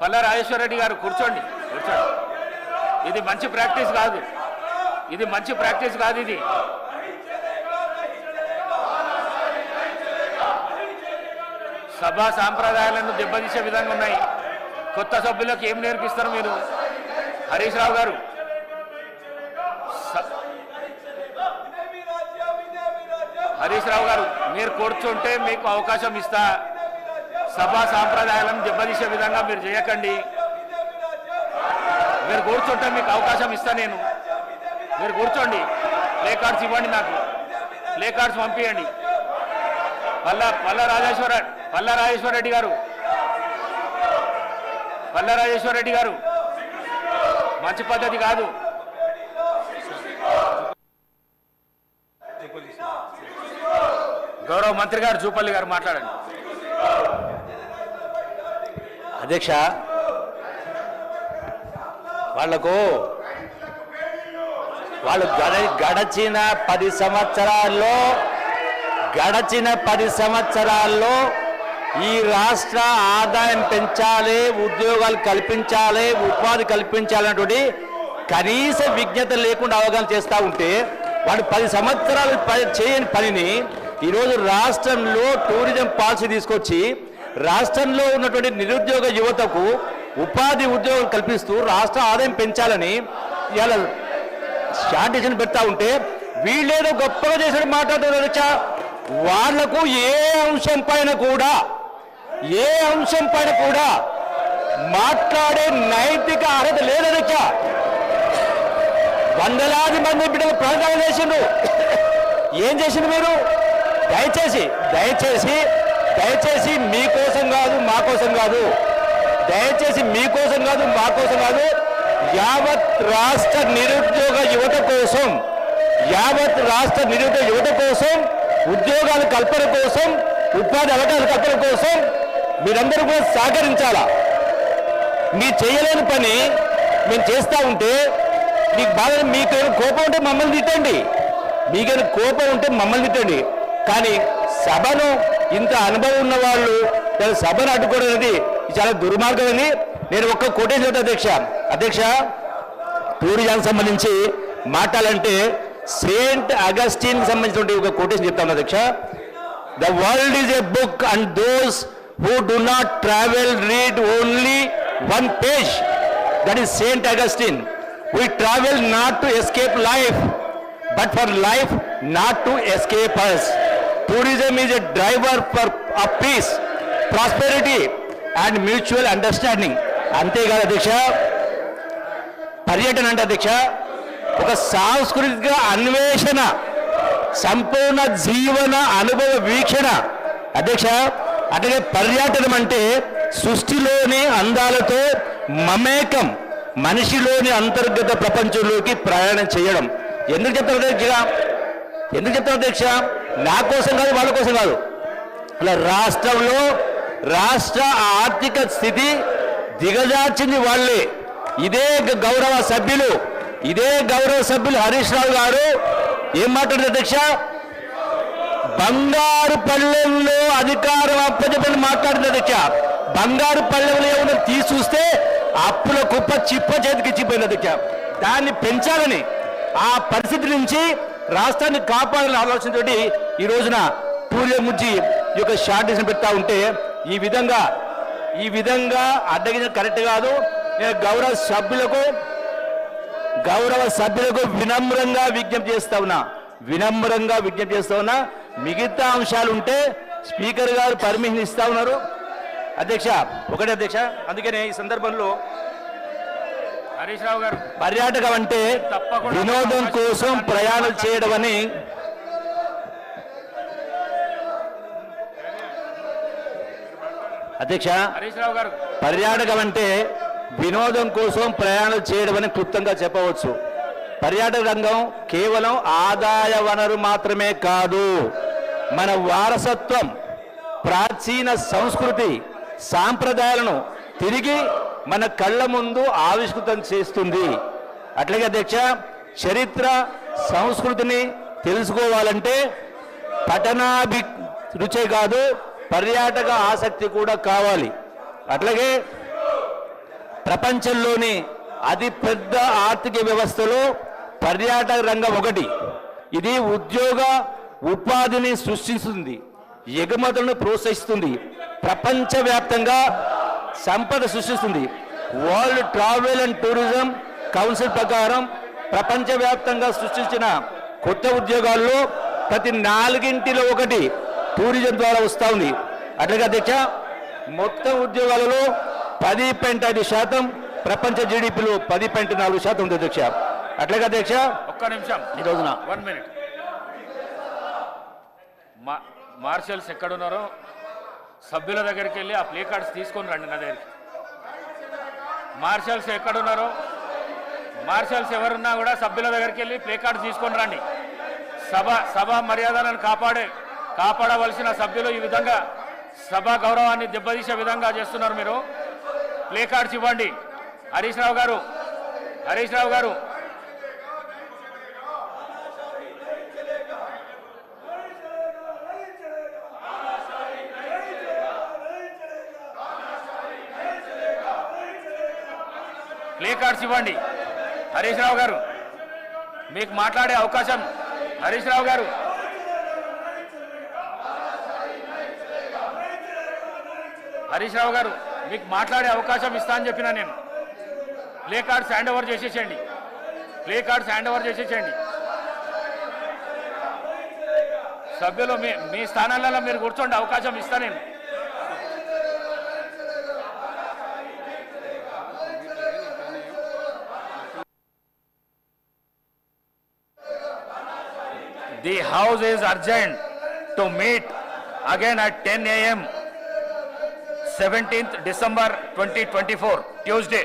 పల్లా రాజేశ్వర రెడ్డి గారు కూర్చోండి. ఇది మంచి ప్రాక్టీస్ కాదు, ఇది మంచి ప్రాక్టీస్ కాదు. ఇది సభా సాంప్రదాయాలను దెబ్బతీసే విధంగా ఉన్నాయి. కొత్త సభ్యులకు ఏం నేర్పిస్తారు మీరు? హరీష్ రావు గారు, మీరు కూర్చుంటే మీకు అవకాశం ఇస్తా. సభా సాంప్రదాయాలను దెబ్బతీసే విధంగా మీరు చేయకండి. మీరు కూర్చుంటే మీకు అవకాశం ఇస్తా నేను. మీరు కూర్చోండి. ప్లే కార్డ్స్ ఇవ్వండి, నాకు ప్లే కార్డ్స్ పంపించండి. పల్లా రాజేశ్వర రెడ్డి గారు మంచి పద్ధతి కాదు. గౌరవ మంత్రి గారు జూపల్లి గారు మాట్లాడండి. అధ్యక్ష, వాళ్ళు గడచిన 10 సంవత్సరాల్లో ఈ రాష్ట్ర ఆదాయం పెంచాలి, ఉద్యోగాలు కల్పించాలి, ఉపాధి కల్పించాలన్నటువంటి కనీస విజ్ఞత లేకుండా అవగాహన చేస్తూ ఉంటే వాళ్ళు 10 సంవత్సరాలు చేయని పనిని ఈరోజు రాష్ట్రంలో టూరిజం పాలసీ తీసుకొచ్చి రాష్ట్రంలో ఉన్నటువంటి నిరుద్యోగ యువతకు ఉపాధి ఉద్యోగాలు కల్పిస్తూ రాష్ట్ర ఆదాయం పెంచాలని ఇలా స్టాండేషన్ పెడతా ఉంటే వీళ్ళేదో గొప్పగా చేసిన మాట్లాడుతున్నారు. వాళ్లకు ఏ అంశం పైన కూడా మాట్లాడే నైతిక అర్హత లేదధ్యక్ష. వందలాది మంది బిడ్డలు ప్రాణాలు చేసిండ్రు. ఏం చేసిండు మీరు? దయచేసి మీకోసం కాదు, మా కోసం కాదు, యావత్ రాష్ట్ర నిరుద్యోగ యువత కోసం, ఉద్యోగాల కల్పన కోసం, ఉపాధి అవకాశాల కల్పన కోసం మీరందరూ కూడా సహకరించాలా. మీరు చేయలేని పని మేము చేస్తూ ఉంటే మీకేమైనా కోపం ఉంటే మమ్మల్ని తిట్టండి, కానీ సభను ఇంత అనుభవం ఉన్న వాళ్ళు సభను అడ్డుకోవడం అనేది చాలా దుర్మార్గమని నేను ఒక్క కొటేషన్ అధ్యక్ష. టూరిజానికి సంబంధించి మాట్లాడాలంటే సెయింట్ అగస్టిన్ సంబంధించిన ఒక కొటేషన్ చెప్తాను అధ్యక్ష. The world is a book and those who do not travel read only 1 page. That is Saint Augustine. We travel not to escape life, but for life not to escape us. Tourism is a driver of peace, prosperity and mutual understanding. అంతేకాదు అధ్యక్ష, పర్యటన అంటే అధ్యక్ష ఒక సాంస్కృతిక అన్వేషణ, సంపూర్ణ జీవన అనుభవ వీక్షణ అధ్యక్ష. అట్లాగే పర్యటనం అంటే సృష్టిలోని అందాలతో మమేకం, మనిషిలోని అంతర్గత ప్రపంచంలోకి ప్రయాణం చేయడం. ఎందుకు చెప్తారు అధ్యక్ష? నా కోసం కాదు, వాళ్ళ కోసం కాదు. అలా రాష్ట్రంలో రాష్ట్ర ఆర్థిక స్థితి దిగజార్చింది వాళ్ళే. ఇదే గౌరవ సభ్యులు హరీష్ రావు గారు ఏం మాట్లాడారు అధ్యక్ష? బంగారు పల్లెల్లో అధికారం అప్పచెప్పని మాట్లాడింది అధ్యక్ష. బంగారు పల్లెల్లో ఏమన్నా చూస్తే అప్పుల కుప్ప చిప్ప చేతికి ఇచ్చిపోయింది అధ్యక్ష. దాన్ని పెంచాలని, ఆ పరిస్థితి నుంచి రాష్ట్రాన్ని కాపాడాలని ఆలోచనతో ఈ రోజున టూరిజం నుంచి ఈ యొక్క షార్టేజ్ పెడతా ఉంటే ఈ విధంగా అడ్డగించడం కరెక్ట్ కాదు. నేను గౌరవ సభ్యులకు వినమ్రంగా విజ్ఞప్తి చేస్తా ఉన్నా. మిగతా అంశాలు ఉంటే స్పీకర్ గారు పర్మిషన్ ఇస్తా ఉన్నారు అధ్యక్ష. ఒకటే అధ్యక్ష, అందుకనే ఈ సందర్భంలో హరీష్ రావు గారు, పర్యాటకం అంటే వినోదం కోసం ప్రయాణం చేయడం అని అధ్యక్ష, పర్యాటకం అంటే వినోదం కోసం ప్రయాణం చేయడం అని క్లుప్తంగా చెప్పవచ్చు. పర్యాటక రంగం కేవలం ఆదాయ వనరు మాత్రమే కాదు, మన వారసత్వం, ప్రాచీన సంస్కృతి, సాంప్రదాయాలను తిరిగి మన కళ్ళ ముందు ఆవిష్కృతం చేస్తుంది. అట్లాగే అధ్యక్ష, చరిత్ర సంస్కృతిని తెలుసుకోవాలంటే పఠనాభిరుచే కాదు, పర్యాటక ఆసక్తి కూడా కావాలి. అట్లాగే ప్రపంచంలోని అతిపెద్ద ఆర్థిక వ్యవస్థలో పర్యాటక రంగం ఒకటి. ఇది ఉద్యోగ ఉపాధిని సృష్టిస్తుంది, ఎగుమతులను ప్రోత్సహిస్తుంది, ప్రపంచవ్యాప్తంగా సంపద సృష్టిస్తుంది. World travel and tourism council ప్రకారం ప్రపంచవ్యాప్తంగా సృష్టించిన కొత్త ఉద్యోగాల్లో ప్రతి 4ంటిలో 1 టూరిజం ద్వారా వస్తూ ఉంది. అట్లాగే అధ్యక్ష, మొత్తం ఉద్యోగాలలో 10.5% ప్రపంచ జీడిపిలో 10.4% ఉంది అధ్యక్ష. అట్లాగే అధ్యక్ష, ఒక్క నిమిషం ఈ రోజున 1 మినిట్. మార్షల్స్ ఎక్కడున్నారో సభ్యుల దగ్గరికి వెళ్ళి ఆ ప్లే కార్డ్స్ తీసుకొని రండి నా దగ్గరికి. మార్షల్స్ ఎక్కడున్నారో, మార్షల్స్ ఎవరున్నా కూడా సభ్యుల దగ్గరికి వెళ్ళి ప్లే కార్డ్స్ తీసుకొని రండి. సభ మర్యాదలను కాపాడవలసిన సభ్యులు ఈ విధంగా సభా గౌరవాన్ని దెబ్బతీసే విధంగా చేస్తున్నారు. మీరు ప్లే కార్డ్స్ ఇవ్వండి. హరీష్ రావు గారు ప్లే కార్డ్స్ ఇవ్వండి. హరీష్ రావు గారు మీకు మాట్లాడే అవకాశం, హరీష్ రావు గారు మీకు మాట్లాడే అవకాశం ఇస్తా అని చెప్పినా నేను. ప్లే కార్డ్స్ హ్యాండ్ ఓవర్ చేసేసేయండి. సభ్యులు మీ స్థానాలలో మీరు కూర్చోండి, అవకాశం ఇస్తా నేను. The house is urgent to meet again at 10 a.m. 17th December 2024, Tuesday.